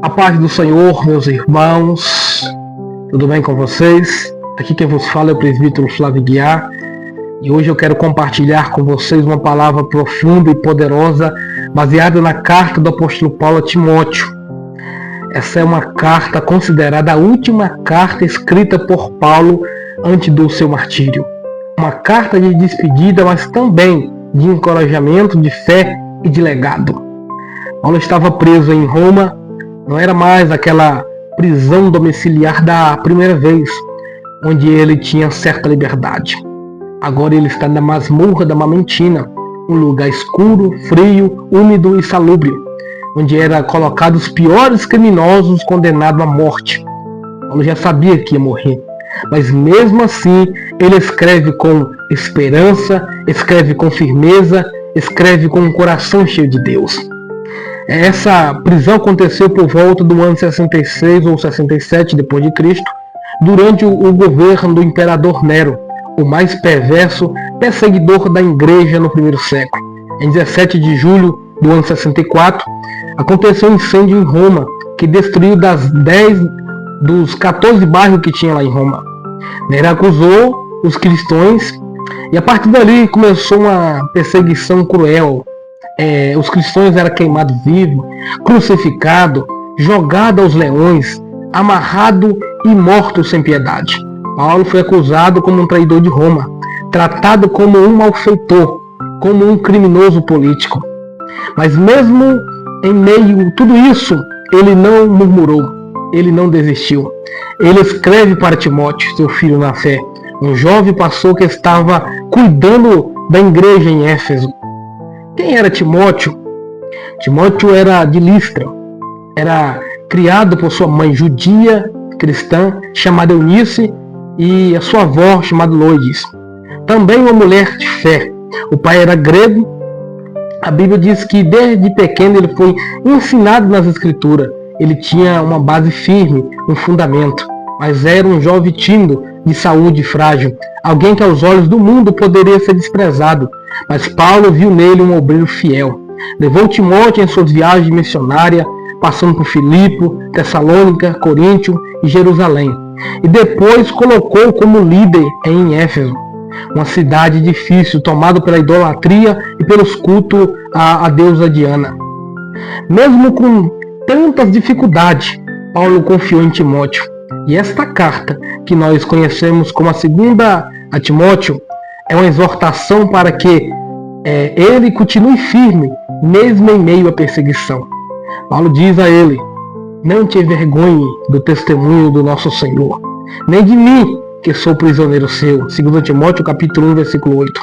A paz do Senhor, meus irmãos, tudo bem com vocês? Aqui quem vos fala é o presbítero Flávio Guiar e hoje eu quero compartilhar com vocês uma palavra profunda e poderosa baseada na carta do apóstolo Paulo a Timóteo. Essa é uma carta considerada a última carta escrita por Paulo antes do seu martírio. Uma carta de despedida, mas também de encorajamento, de fé e de legado. Paulo estava preso em Roma. Não era mais aquela prisão domiciliar da primeira vez, onde ele tinha certa liberdade. Agora ele está na masmorra da Mamentina, um lugar escuro, frio, úmido e salúbrio, onde eram colocados os piores criminosos condenados à morte. Paulo já sabia que ia morrer, mas mesmo assim ele escreve com esperança, escreve com firmeza, escreve com um coração cheio de Deus. Essa prisão aconteceu por volta do ano 66 ou 67 depois de Cristo, durante o governo do imperador Nero, o mais perverso perseguidor da igreja no primeiro século. Em 17 de julho do ano 64, aconteceu um incêndio em Roma, que destruiu dos 14 bairros que tinha lá em Roma. Nero acusou os cristãos e a partir dali começou uma perseguição cruel. Os cristãos eram queimados vivos, crucificados, jogados aos leões, amarrados e mortos sem piedade. Paulo foi acusado como um traidor de Roma, tratado como um malfeitor, como um criminoso político. Mas mesmo em meio a tudo isso, ele não murmurou, ele não desistiu. Ele escreve para Timóteo, seu filho na fé, um jovem pastor que estava cuidando da igreja em Éfeso. Quem era Timóteo? Timóteo era de Listra. Era criado por sua mãe judia, cristã, chamada Eunice, e a sua avó, chamada Loides. Também uma mulher de fé. O pai era grego. A Bíblia diz que desde pequeno ele foi ensinado nas Escrituras. Ele tinha uma base firme, um fundamento. Mas era um jovem tímido, de saúde frágil. Alguém que aos olhos do mundo poderia ser desprezado. Mas Paulo viu nele um obreiro fiel. Levou Timóteo em suas viagens missionárias, passando por Filipe, Tessalônica, Coríntio e Jerusalém. E depois colocou como líder em Éfeso, uma cidade difícil, tomada pela idolatria e pelos cultos à deusa Diana. Mesmo com tantas dificuldades, Paulo confiou em Timóteo. E esta carta, que nós conhecemos como a segunda a Timóteo, é uma exortação para que ele continue firme, mesmo em meio à perseguição. Paulo diz a ele: não te envergonhe do testemunho do nosso Senhor, nem de mim, que sou prisioneiro seu. 2 Timóteo capítulo 1, versículo 8.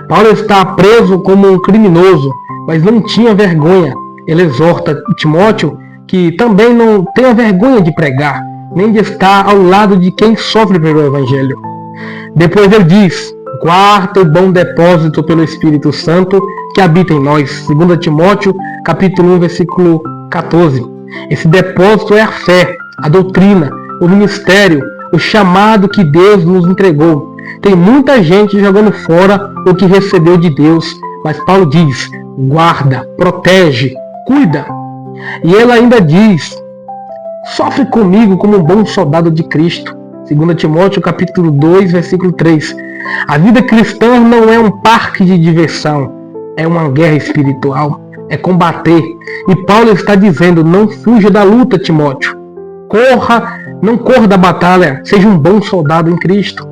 Paulo está preso como um criminoso, mas não tinha vergonha. Ele exorta Timóteo que também não tenha vergonha de pregar, nem de estar ao lado de quem sofre pelo Evangelho. Depois ele diz: guarda o bom depósito pelo Espírito Santo que habita em nós. 2 Timóteo, capítulo 1, versículo 14. Esse depósito é a fé, a doutrina, o ministério, o chamado que Deus nos entregou. Tem muita gente jogando fora o que recebeu de Deus, mas Paulo diz: guarda, protege, cuida. E ele ainda diz: sofre comigo como um bom soldado de Cristo. 2 Timóteo capítulo 2, versículo 3. A vida cristã não é um parque de diversão, é uma guerra espiritual, é combater. E Paulo está dizendo: não fuja da luta, Timóteo. Não corra da batalha, seja um bom soldado em Cristo.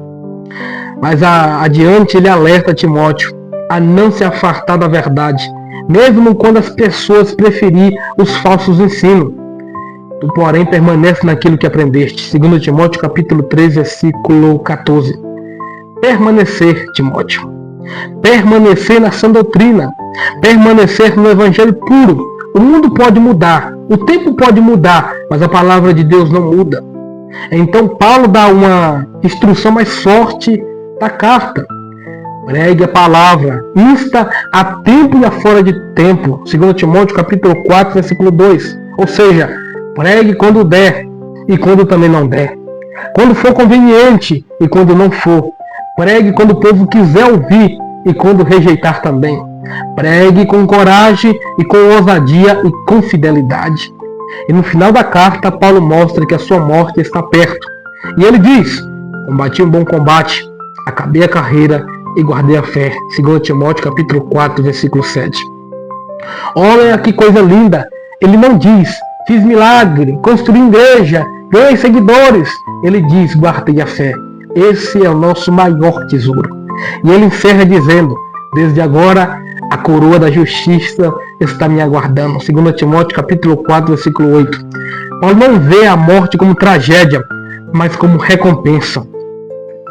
Mas adiante ele alerta Timóteo a não se afastar da verdade, mesmo quando as pessoas preferirem os falsos ensinos. Tu, porém, permanece naquilo que aprendeste. 2 Timóteo capítulo 3, versículo 14. Permanecer, Timóteo. Permanecer na sã doutrina. Permanecer no evangelho puro. O mundo pode mudar, o tempo pode mudar, mas a palavra de Deus não muda. Então Paulo dá uma instrução mais forte da carta. Pregue a palavra, insta a tempo e a fora de tempo. 2 Timóteo capítulo 4, versículo 2. Ou seja, pregue quando der e quando também não der. Quando for conveniente e quando não for. Pregue quando o povo quiser ouvir e quando rejeitar também. Pregue com coragem e com ousadia e com fidelidade. E no final da carta, Paulo mostra que a sua morte está perto. E ele diz: combati um bom combate, acabei a carreira e guardei a fé. 2 Timóteo capítulo 4, versículo 7. Olha que coisa linda! Ele não diz: fiz milagre, construí igreja, ganhei seguidores. Ele diz: guardei a fé. Esse é o nosso maior tesouro. E ele encerra dizendo: desde agora a coroa da justiça está me aguardando. 2 Timóteo capítulo 4, versículo 8. Paulo não vê a morte como tragédia, mas como recompensa,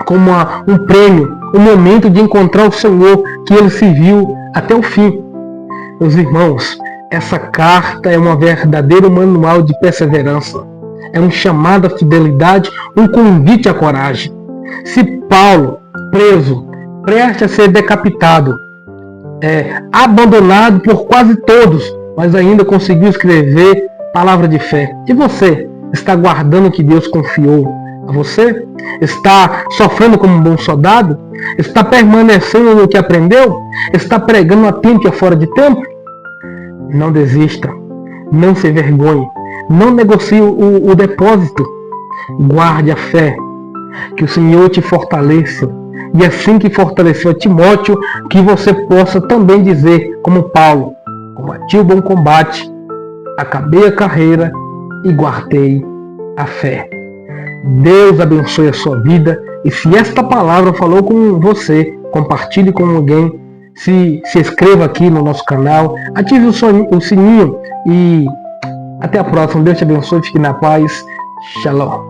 como um prêmio, um momento de encontrar o Senhor que ele serviu até o fim. Meus irmãos, essa carta é um verdadeiro manual de perseverança. É um chamado à fidelidade, um convite à coragem. Se Paulo, preso, prestes a ser decapitado, abandonado por quase todos, mas ainda conseguiu escrever palavra de fé, e você está guardando o que Deus confiou a você? Está sofrendo como um bom soldado? Está permanecendo no que aprendeu? Está pregando a tempo e a fora de tempo? Não desista, não se envergonhe, não negocie o depósito. Guarde a fé, que o Senhor te fortaleça. E assim que fortaleceu a Timóteo, que você possa também dizer, como Paulo: combati o bom combate, acabei a carreira e guardei a fé. Deus abençoe a sua vida. E se esta palavra falou com você, compartilhe com alguém. Se inscreva aqui no nosso canal, ative o sininho e até a próxima. Deus te abençoe, fique na paz. Shalom.